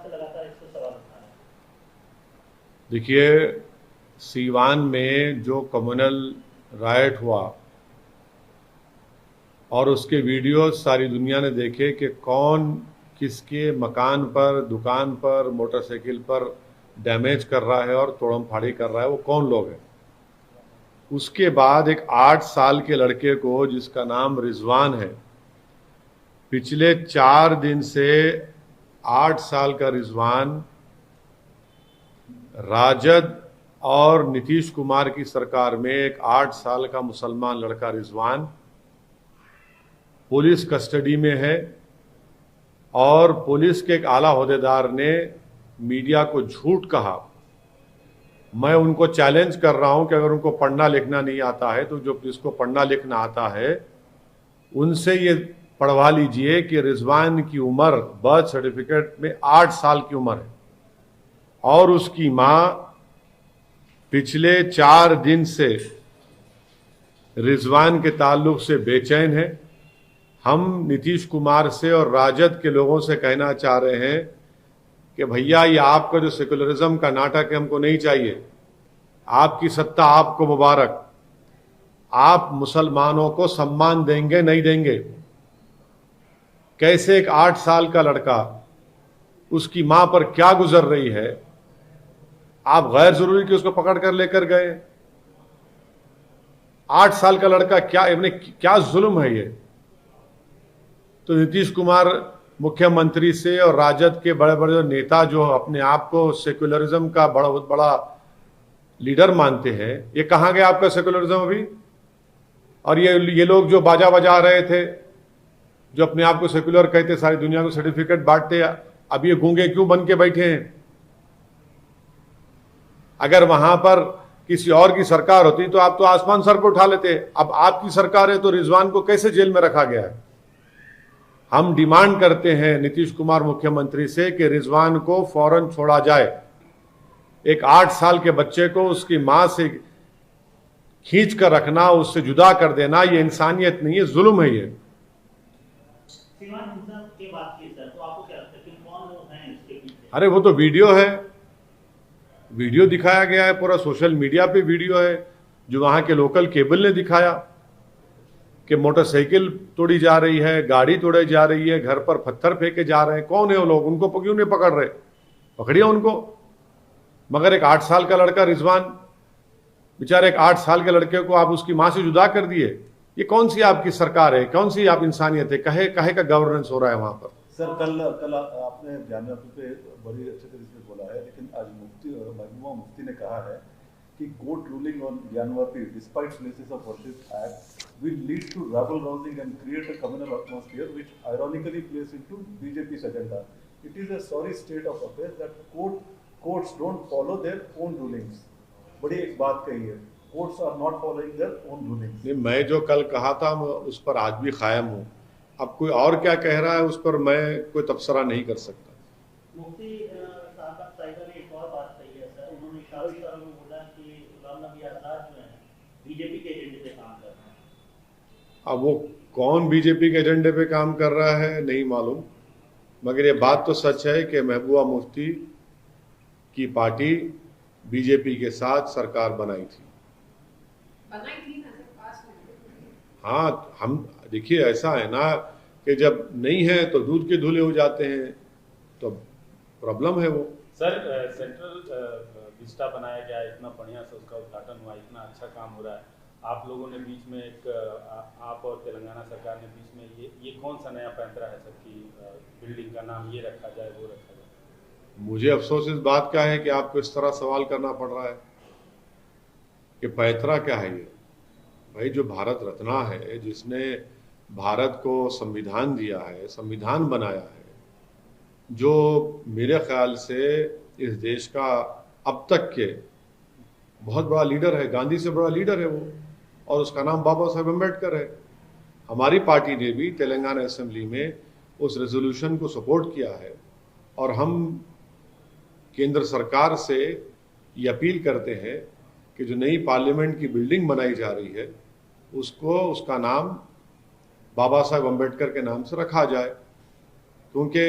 से लगातार इस पर सवाल उठा रहे हैं। देखिए, सीवान में जो कम्युनल राइट हुआ और उसके वीडियो सारी दुनिया ने देखे कि कौन किसके मकान पर, दुकान पर, मोटरसाइकिल पर डैमेज कर रहा है और तोड़म फाड़ी कर रहा है, वो कौन लोग हैं। उसके बाद एक 8 साल के लड़के को, जिसका नाम रिजवान है, पिछले 4 दिन से 8 साल का रिजवान राजद और नीतीश कुमार की सरकार में एक 8 साल का मुसलमान लड़का रिजवान पुलिस कस्टडी में है और पुलिस के एक आला ओहदेदार ने मीडिया को झूठ कहा। मैं उनको चैलेंज कर रहा हूं कि अगर उनको पढ़ना लिखना नहीं आता है तो जो जिसको पढ़ना लिखना आता है उनसे ये पढ़वा लीजिए कि रिजवान की उम्र बर्थ सर्टिफिकेट में 8 साल की उम्र है और उसकी मां पिछले 4 दिन से रिजवान के ताल्लुक से बेचैन है। हम नीतीश कुमार से और राजद के लोगों से कहना चाह रहे हैं कि भैया, ये आपका जो सेकुलरिज्म का नाटक है हमको नहीं चाहिए। आपकी सत्ता आपको मुबारक। आप मुसलमानों को सम्मान देंगे नहीं देंगे? कैसे एक 8 साल का लड़का, उसकी मां पर क्या गुजर रही है, आप गैर जरूरी कि उसको पकड़ कर लेकर गए? 8 साल का लड़का, क्या जुल्म है ये। तो नीतीश कुमार मुख्यमंत्री से और राजद के बड़े बड़े नेता जो अपने आप को सेक्युलरिज्म का बहुत बड़ा लीडर मानते हैं, ये कहां गया आपका सेक्युलरिज्म अभी? और ये लोग जो बाजा बजा रहे थे, जो अपने आप को सेक्युलर कहते, सारी दुनिया को सर्टिफिकेट बांटते, अब ये गूंगे क्यों बन के बैठे हैं? अगर वहां पर किसी और की सरकार होती तो आप तो आसमान सर पर उठा लेते। अब आपकी सरकार है तो रिजवान को कैसे जेल में रखा गया है? हम डिमांड करते हैं नीतीश कुमार मुख्यमंत्री से कि रिजवान को फौरन छोड़ा जाए। एक 8 साल के बच्चे को उसकी मां से खींच कर रखना, उससे जुदा कर देना, ये इंसानियत नहीं है, जुल्म है ये। सीवान हिंसा की बात की सर, तो आपको क्या लगता है कि कौन लोग हैं इसके पीछे? अरे वो तो वीडियो है, वीडियो दिखाया गया है, पूरा सोशल मीडिया पे वीडियो है, जो वहां के लोकल केबल ने दिखाया कि मोटरसाइकिल तोड़ी जा रही है, गाड़ी तोड़ी जा रही है, घर पर पत्थर फेंके जा रहे हैं। कौन है वो लोग? उनको क्यों नहीं पकड़ रहे? पकड़िए उनको। मगर एक 8 साल का लड़का रिजवान, बेचारे एक 8 साल के लड़के को आप उसकी मां से जुदा कर दिए। ये कौन सी आपकी सरकार है? कौन सी आप इंसानियत है? कहे कहे का गवर्नेंस हो रहा है वहां पर? सर, कल आपने बयानबाजी पे बड़ी अच्छे तरीके से बोला है, लेकिन आज महबूबा मुफ्ती ने कहा है कि कोर्ट रूलिंग ऑन बयानबाजी despite places of worship act will lead to rabble rousing and create a communal atmosphere which ironically plays into BJP's agenda. It is a sorry state of affairs that courts don't follow their own rulings. बड़ी एक बात कही है, courts are not following their own rulings. नहीं, मैं जो कल कहा था मैं उस पर आज भी कायम हूँ। अब कोई और क्या कह रहा है उस पर मैं कोई तबसरा नहीं कर सकता। मुफ्ती साहिबा ने एक और बात कही है सर, उन्होंने शादी तरह में बोला कि गुलाम नबी आजाद जो है बीजेपी के एजेंडे पे काम कर रहे हैं। अब वो कौन बीजेपी के एजेंडे पे काम कर रहा है नहीं मालूम, मगर ये बात तो सच है कि महबूबा मुफ्ती की पार्टी बीजेपी के साथ सरकार बनाई थी ना सर? हाँ, हम देखिए, ऐसा है ना कि जब नहीं है तो दूध के धुले हो जाते हैं, तो प्रॉब्लम है वो। सर, सेंट्रल विस्टा बनाया गया, इतना बढ़िया से उसका उद्घाटन हुआ, इतना अच्छा काम हो रहा है। आप लोगों ने बीच में आप और तेलंगाना सरकार ने बीच में ये कौन सा नया पैंतरा है सर कि बिल्डिंग का नाम ये रखा जाए, वो रखा जाए? मुझे अफसोस इस बात का है कि आपको इस तरह सवाल करना पड़ रहा है कि पैंतरा क्या है ये। भाई, जो भारत रत्ना है, जिसने भारत को संविधान दिया है, संविधान बनाया है, जो मेरे ख्याल से इस देश का अब तक के बहुत बड़ा लीडर है, गांधी से बड़ा लीडर है वो, और उसका नाम बाबा साहेब अम्बेडकर है। हमारी पार्टी ने भी तेलंगाना असेंबली में उस रेजोल्यूशन को सपोर्ट किया है और हम केंद्र सरकार से ये अपील करते हैं कि जो नई पार्लियामेंट की बिल्डिंग बनाई जा रही है उसका नाम बाबा साहेब अम्बेडकर के नाम से रखा जाए, क्योंकि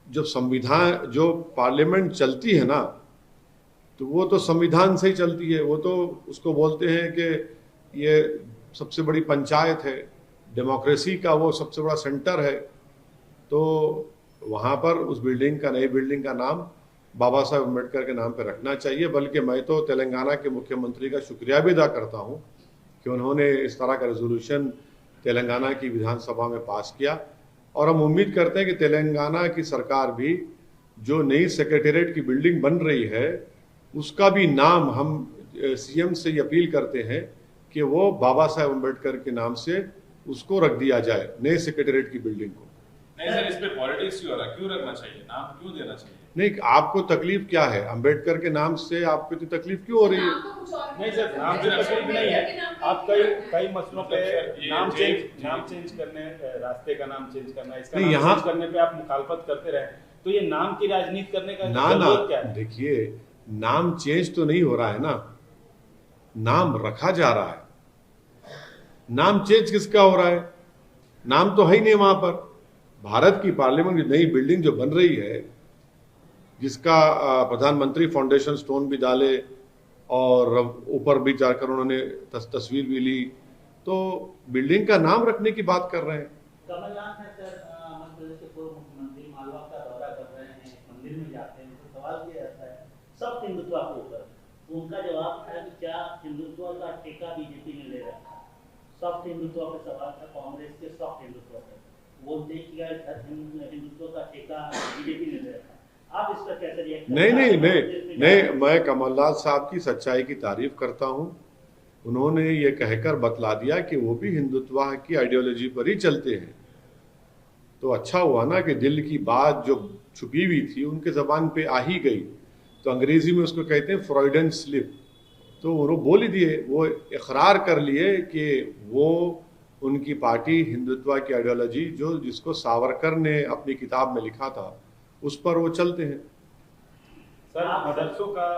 जब संविधान, जो पार्लियामेंट चलती है ना, तो वो तो संविधान से ही चलती है। वो तो उसको बोलते हैं कि ये सबसे बड़ी पंचायत है, डेमोक्रेसी का वो सबसे बड़ा सेंटर है। तो वहाँ पर उस बिल्डिंग का, नई बिल्डिंग का नाम बाबा साहब अम्बेडकर के नाम पर रखना चाहिए। बल्कि मैं तो तेलंगाना के मुख्यमंत्री का शुक्रिया भी अदा करता हूँ कि उन्होंने इस तरह का रेजोल्यूशन तेलंगाना की विधानसभा में पास किया। और हम उम्मीद करते हैं कि तेलंगाना की सरकार भी जो नई सेक्रेटेरिएट की बिल्डिंग बन रही है उसका भी नाम हम सीएम से ये अपील करते हैं कि वो बाबा साहेब अम्बेडकर के नाम से उसको रख दिया जाए, नए सेक्रेटेरिएट की बिल्डिंग को। नहीं सर, इस पे पॉलिटिक्स क्यों हो रहा है? क्यों रखना चाहिए? नाम क्यों देना चाहिए? नहीं, आपको तकलीफ क्या है? अम्बेडकर के नाम से आपको इतनी तकलीफ क्यों हो रही है? नहीं सर, नाम से तकलीफ नहीं है। आप कई मसलों पे नाम चेंज करने, रास्ते का नाम चेंज करना, इसका नाम चेंज करने पे आप मुखालफत करते रहे, तो ये नाम की राजनीति करने का जरूरत क्या है? देखिए, नाम चेंज तो नहीं हो रहा है ना, नाम रखा जा रहा है। नाम चेंज किसका हो रहा है? नाम तो है ही नहीं वहां पर। भारत की पार्लियामेंट की नई बिल्डिंग जो बन रही है, जिसका प्रधानमंत्री फाउंडेशन स्टोन भी डाले और ऊपर भी जाकर उन्होंने तस्वीर भी ली, तो बिल्डिंग का नाम रखने की बात कर रहे हैं। कमलनाथ है सर, मध्य प्रदेश के पूर्व मुख्यमंत्री मालवा का दौरा कर रहे हैं, मंदिर में जाते हैं, तो सवाल किया जाता है सब हिंदुत्व को ऊपर, तो उनका जवाब था कि क्या हिंदुत्व का ठेका बीजेपी ने ले रखा है। सॉफ्ट हिंदुत्व का सवाल था, कांग्रेस के सॉफ्ट हिंदुत्व का, बोलते हैं कि हिंदुत्व का ठेका बीजेपी ने ले रखा है। आप इस पर कैसे रिएक्ट? नहीं, मैं कमलनाथ साहब की सच्चाई की तारीफ करता हूं। उन्होंने ये कहकर बतला दिया कि वो भी हिंदुत्व की आइडियोलॉजी पर ही चलते हैं। तो अच्छा हुआ ना कि दिल की बात जो छुपी हुई थी उनके जबान पे आ ही गई। तो अंग्रेजी में उसको कहते हैं फ्रॉइडन स्लिप। तो उन्होंने बोल ही दिए, वो इकरार कर लिए कि वो उनकी पार्टी हिंदुत्व की आइडियोलॉजी जिसको सावरकर ने अपनी किताब में लिखा था उस पर वो चलते हैं। सर, मदरसों का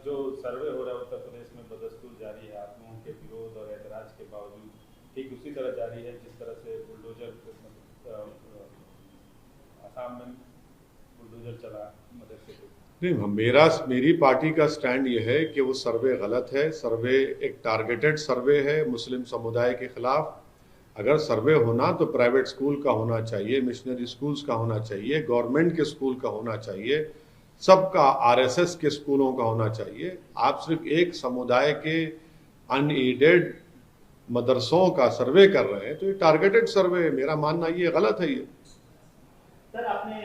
जो सर्वे हो रहा है उत्तर प्रदेश में बदस्तूर जारी है, आप लोगों के विरोध और एतराज के बावजूद, ठीक उसी तरह जारी है जिस तरह से बुलडोजर आसाम में बुलडोजर चला मदरसे को। नहीं, मेरी पार्टी का स्टैंड ये है कि वो सर्वे गलत है। सर्वे एक टारगेटेड सर्वे है मुस्लिम समुदाय के खिलाफ। अगर सर्वे होना तो प्राइवेट स्कूल का होना चाहिए, मिशनरी स्कूल्स का होना चाहिए, गवर्नमेंट के स्कूल का होना चाहिए, सबका, आरएसएस के स्कूलों का होना चाहिए। आप सिर्फ एक समुदाय के अनएडेड मदरसों का सर्वे कर रहे हैं, तो ये टारगेटेड सर्वे है। मेरा मानना ये गलत है। ये सर, आपने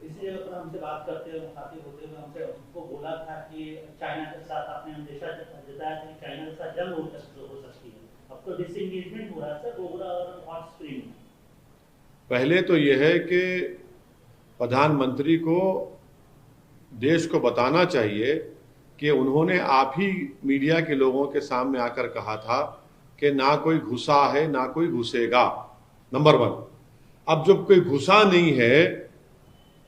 इसी जगह पर हमसे बात करते हुए, मुखातिब होते हुए हमसे उनको बोला था कि चाइना के साथ आपने अंदेशा जताया था कि चाइना के साथ जंग हो सकती है। अब तो डिसएंगेजमेंट हो रहा है सर गोगरा और हॉट स्प्रिंग। पहले तो यह है कि प्रधानमंत्री को देश को बताना चाहिए कि उन्होंने आप ही मीडिया के लोगों के सामने आकर कहा था कि ना कोई घुसा है ना कोई घुसेगा, नंबर 1। अब जब कोई घुसा नहीं है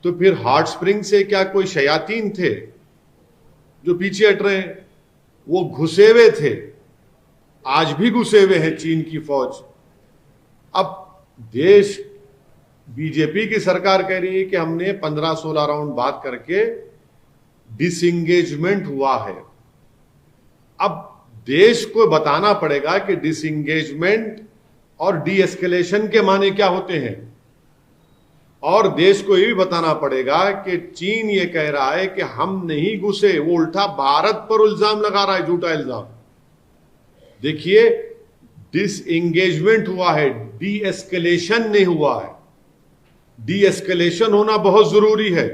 तो फिर हॉट स्प्रिंग से क्या कोई शयातीन थे जो पीछे हट रहे हैं? वो घुसे हुए थे, आज भी घुसे हुए हैं चीन की फौज। अब देश, बीजेपी की सरकार कह रही है कि हमने 15-16 राउंड बात करके डिसएंगेजमेंट हुआ है। अब देश को बताना पड़ेगा कि डिसएंगेजमेंट और डी एस्केलेशन के माने क्या होते हैं, और देश को यह भी बताना पड़ेगा कि चीन ये कह रहा है कि हम नहीं घुसे, वो उल्टा भारत पर इल्जाम लगा रहा है, झूठा इल्जाम। देखिए, डिसएंगेजमेंट हुआ है, डी एस्केलेशन नहीं हुआ है। डी एस्केलेशन होना बहुत जरूरी है।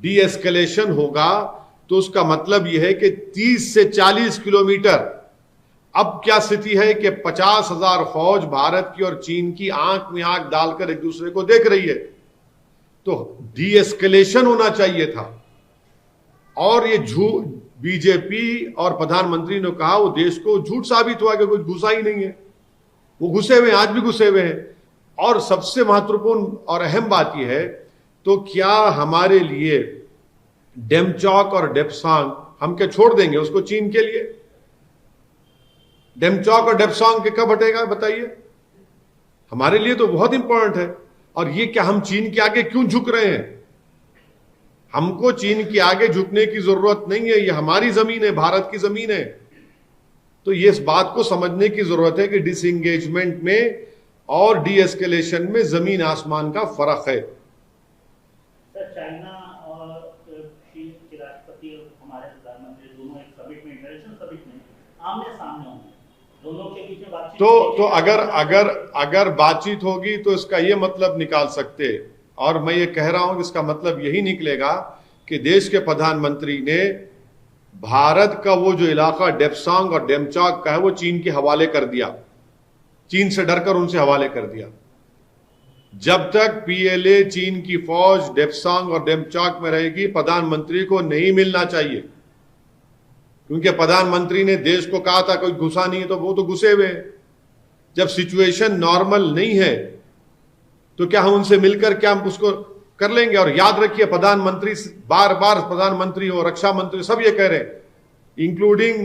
डी एस्केलेशन होगा तो उसका मतलब यह है कि 30 से 40 किलोमीटर, अब क्या स्थिति है कि 50,000 फौज भारत की और चीन की आंख में आंख डालकर एक दूसरे को देख रही है। तो डी एस्केलेशन होना चाहिए था। और ये झूठ, बीजेपी और प्रधानमंत्री ने कहा, वो देश को झूठ साबित हुआ कि कुछ घुसा ही नहीं है। वो घुसे हुए, आज भी घुसे हुए हैं। और सबसे महत्वपूर्ण और अहम बात यह है, तो क्या हमारे लिए डेमचौक और डेप्सांग हम क्या छोड़ देंगे उसको चीन के लिए? डेमचौक और डेप्सांग के कब हटेगा बताइए? हमारे लिए तो बहुत इंपॉर्टेंट है। और ये क्या हम चीन के आगे क्यों झुक रहे हैं? हमको चीन के आगे झुकने की जरूरत नहीं है, ये हमारी जमीन है, भारत की जमीन है। तो ये इस बात को समझने की जरूरत है कि डिसएंगेजमेंट में और डी एस्केलेशन में जमीन आसमान का फर्क है। सर, चाइना और चीन के राष्ट्रपति और हमारे प्रधानमंत्री दोनों एक समिट में, इंटरनेशनल समिट में आमने सामने होंगे, दोनों के बीच में बातचीत तो अगर बातचीत होगी तो इसका ये मतलब निकाल सकते, और मैं ये कह रहा हूं कि इसका मतलब यही निकलेगा कि देश के प्रधानमंत्री ने भारत का वो जो इलाका डेप्सांग और डेमचौक का है वो चीन के हवाले कर दिया, चीन से डरकर उनसे हवाले कर दिया। जब तक पीएलए चीन की फौज डेप्सांग और डेमचौक में रहेगी, प्रधानमंत्री को नहीं मिलना चाहिए, क्योंकि प्रधानमंत्री ने देश को कहा था कोई घुसा नहीं है, तो वो तो घुसे हुए हैं। जब सिचुएशन नॉर्मल नहीं है तो क्या हम उनसे मिलकर क्या हम उसको कर लेंगे? और याद रखिए, प्रधानमंत्री बार बार, प्रधानमंत्री हो, रक्षा मंत्री, सब ये कह रहे हैं, इंक्लूडिंग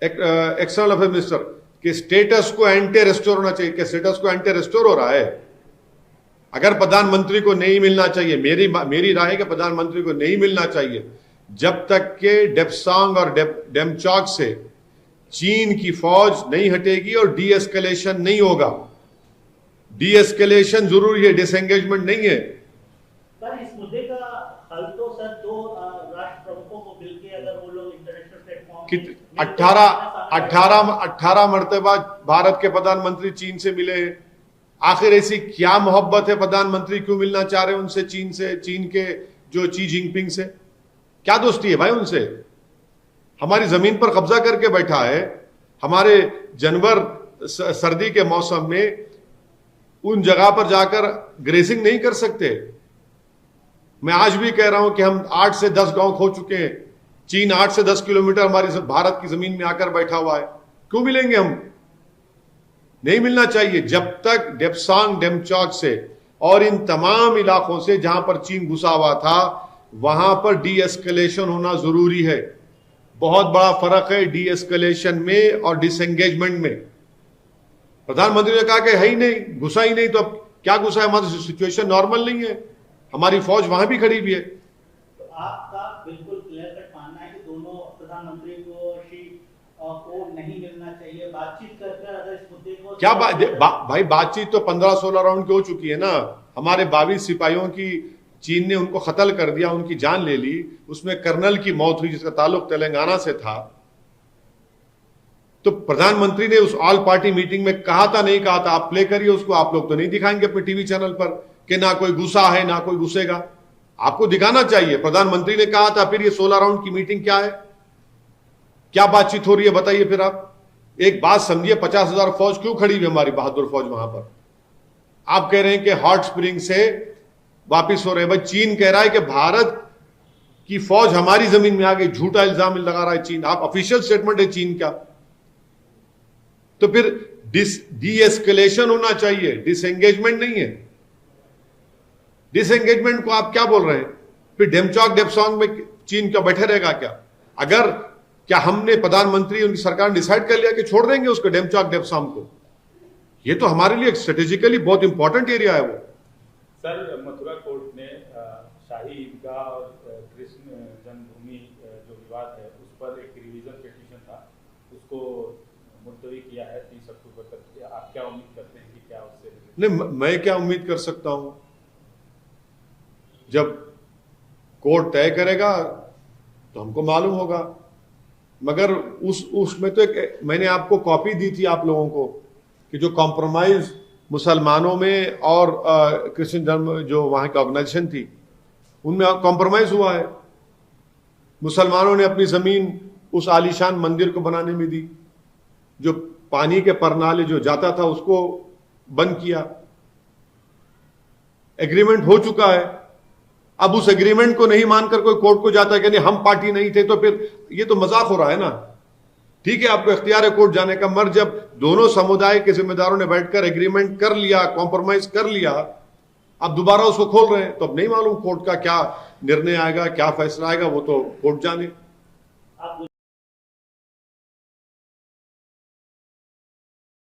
एक्सटर्नल अफेयर मिनिस्टर, कि स्टेटस को एंटी रेस्टोर होना चाहिए। कि स्टेटस को एंटी रेस्टोर हो रहा है? अगर प्रधानमंत्री को नहीं मिलना चाहिए, मेरी राय है कि प्रधानमंत्री को नहीं मिलना चाहिए जब तक के डेप्सांग और डेमचौक से चीन की फौज नहीं हटेगी और डी एस्केलेशन नहीं होगा। डी एस्केलेशन जरूरी है, डिसएंगेजमेंट नहीं है। पर इस मुद्दे का हल तो सर दो राष्ट्र प्रमुखों को मिलकर, अगर वो लोग इंटरनेशनल प्लेटफॉर्म 18 मरतबा भारत के प्रधानमंत्री चीन से मिले हैं। आखिर ऐसी क्या मोहब्बत है, प्रधानमंत्री क्यों मिलना चाह रहे हैं उनसे, चीन के जो शी जिनपिंग से? क्या दोस्ती है भाई उनसे? हमारी जमीन पर कब्जा करके बैठा है। हमारे जानवर सर्दी के मौसम में उन जगह पर जाकर ग्रेसिंग नहीं कर सकते। मैं आज भी कह रहा हूं कि हम 8 से 10 गांव खो चुके हैं। चीन 8 से 10 किलोमीटर हमारी भारत की जमीन में आकर बैठा हुआ है। क्यों मिलेंगे हम? नहीं मिलना चाहिए। जब तक डेप्सांग डेमचौक से और इन तमाम इलाकों से जहां पर चीन घुसा हुआ था, वहां पर डी एस्केलेशन होना जरूरी है। बहुत बड़ा फर्क है डी एस्केलेशन में और डिसएंगेजमेंट में। प्रधानमंत्री ने कहा कि है ही नहीं, घुसा ही नहीं, तो अब क्या घुसा है? हमारी सिचुएशन नॉर्मल नहीं है, हमारी फौज वहां भी खड़ी हुई है। तो आपका बिल्कुल क्लियर कट मानना है कि दोनों प्रधानमंत्री को नहीं मिलना चाहिए, बातचीत कर अगर इस मुद्दे को क्या भाई बातचीत तो 15-16 राउंड की हो चुकी है ना। हमारे 22 सिपाहियों की चीन ने उनको कत्ल कर दिया, उनकी जान ले ली, उसमें कर्नल की मौत हुई जिसका ताल्लुक तेलंगाना से था। तो प्रधानमंत्री ने उस ऑल पार्टी मीटिंग में कहा था, नहीं कहा था? आप प्ले करिए उसको, आप लोग तो नहीं दिखाएंगे अपने टीवी चैनल पर कि ना कोई घुसा है ना कोई घुसेगा। आपको दिखाना चाहिए। प्रधानमंत्री ने कहा था, फिर ये 16 राउंड की मीटिंग क्या है? क्या बातचीत हो रही है बताइए फिर आप। एक बात समझिए, 50,000 फौज क्यों खड़ी हुई हमारी बहादुर फौज वहां पर? आप कह रहे हैं कि हॉट स्प्रिंग से वापिस हो रहे हैं। भाई चीन कह रहा है कि भारत की फौज हमारी जमीन में आ गई, झूठा इल्जाम लगा रहा है चीन। आप ऑफिशियल स्टेटमेंट है चीन का। तो फिर डी एस्केलेशन होना चाहिए, डिसएंगेजमेंट नहीं है। डिसएंगेजमेंट को आप क्या बोल रहे हैं? फिर डेमचौक डेप्सांग में चीन क्या बैठे रहेगा क्या? अगर क्या हमने प्रधानमंत्री उनकी सरकार ने डिसाइड कर लिया कि छोड़ देंगे उसको डेमचौक डेप्सांग को? ये तो हमारे लिए स्ट्रेटेजिकली बहुत इंपॉर्टेंट एरिया है वो। सर, मथुरा कोर्ट ने शाही ईदगाह और कृष्ण जन्मभूमि जो विवाद है उस पर एक रिवीजन पिटीशन था, उसको मुलतवी किया है 30 अक्टूबर तक। आप क्या उम्मीद करते हैं कि क्या उससे? नहीं, मैं क्या उम्मीद कर सकता हूं? जब कोर्ट तय करेगा तो हमको मालूम होगा। मगर उसमें तो एक मैंने आपको कॉपी दी थी आप लोगों को कि जो कॉम्प्रोमाइज मुसलमानों में और क्रिश्चियन धर्म जो वहां की ऑर्गेनाइजेशन थी उनमें कॉम्प्रोमाइज हुआ है। मुसलमानों ने अपनी जमीन उस आलीशान मंदिर को बनाने में दी, जो पानी के परनाले जो जाता था उसको बंद किया। एग्रीमेंट हो चुका है। अब उस एग्रीमेंट को नहीं मानकर कोई कोर्ट को जाता है कि नहीं हम पार्टी नहीं थे, तो फिर ये तो मजाक हो रहा है ना। ठीक है, आपको इख्तियार है कोर्ट जाने का, मगर जब दोनों समुदाय के जिम्मेदारों ने बैठकर एग्रीमेंट कर लिया, कॉम्प्रोमाइज कर लिया, अब दोबारा उसको खोल रहे हैं, तो अब नहीं मालूम कोर्ट का क्या निर्णय आएगा, क्या फैसला आएगा, वो तो कोर्ट जाने।